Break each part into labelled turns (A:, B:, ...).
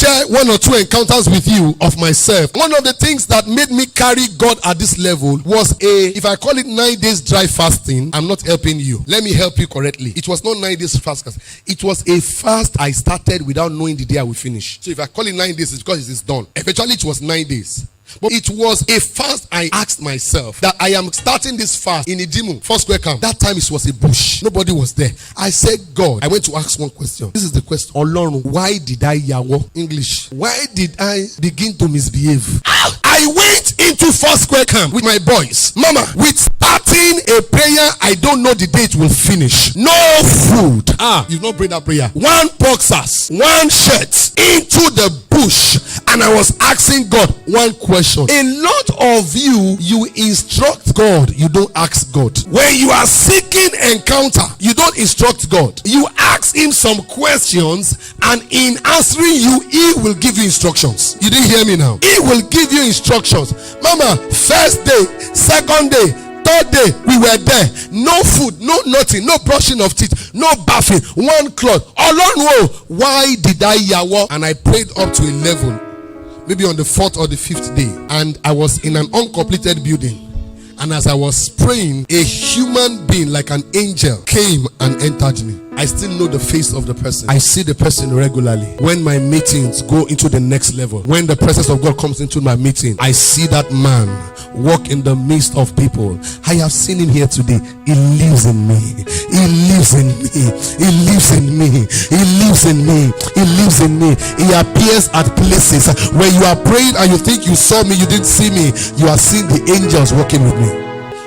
A: share one or two encounters with you of myself. One of the things that made me carry God at this level was if I call it 9 days dry fasting, I'm not helping you. Let me help you correctly. It was not 9 days fast. It was a fast I started without knowing the day I will finish. So if I call it 9 days, it's because it is done. Eventually it was 9 days. But it was a fast I asked myself that I am starting this fast in Idimu, 4 square camp. That time it was a bush. Nobody was there. I said, God, I went to ask one question. This is the question. Olorun, why did I yawo? English. Why did I begin to misbehave? I went into 4 square camp with my boys. Mama, with starting a prayer, I don't know the day it will finish. No food. You've not prayed that prayer. 1 boxers, 1 shirt into the bush. And I was asking God one question. A lot of you instruct God, you don't ask God. When you are seeking encounter, you don't instruct God. You ask him some questions, and in answering you, he will give you instructions. You didn't hear me now. He will give you instructions. Mama, first day, second day, third day, we were there. No food, no nothing, no brushing of teeth, no bathing, 1 cloth. Alone, why did I yawa? And I prayed up to 11. Maybe on the 4th or the 5th day, and I was in an uncompleted building, and as I was praying, a human being like an angel came and entered me. I still know the face of the person. I see the person regularly. When my meetings go into the next level, when the presence of God comes into my meeting, I see that man walk in the midst of people. I have seen him here today. He lives in me. He lives in me. He lives in me. He lives in me. He lives in me. He appears at places where you are praying and you think you saw me, you didn't see me. You are seeing the angels walking with me.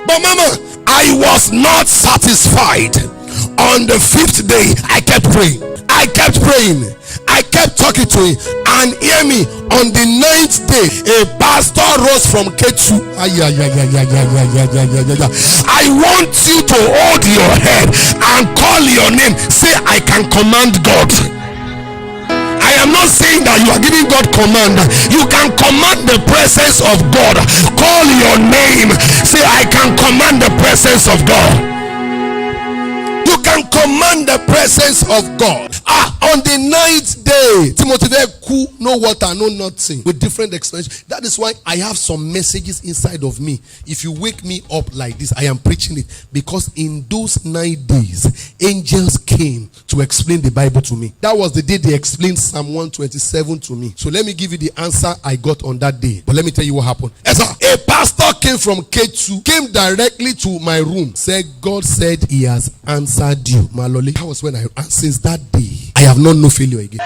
A: But mama, I was not satisfied. On the 5th day, I kept praying. I kept praying. I kept talking to him. And hear me, on the 9th day, a pastor rose from K2. I want you to hold your head and call your name. Say, I can command God. I am not saying that you are giving God command. You can command the presence of God. Call your name. Say, I can command the presence of God. You can command the presence of God. On the 9th day, Timothy, no water, no nothing, with different expressions. That is why I have some messages inside of me. If you wake me up like this, I am preaching it, because in those 9 days, angels came to explain the Bible to me. That was the day they explained Psalm 127 to me. So let me give you the answer I got on that day. But let me tell you what happened. A pastor came from K2, came directly to my room, said, God said he has answered you. Maloli. That was when since that day, I have not no failure again.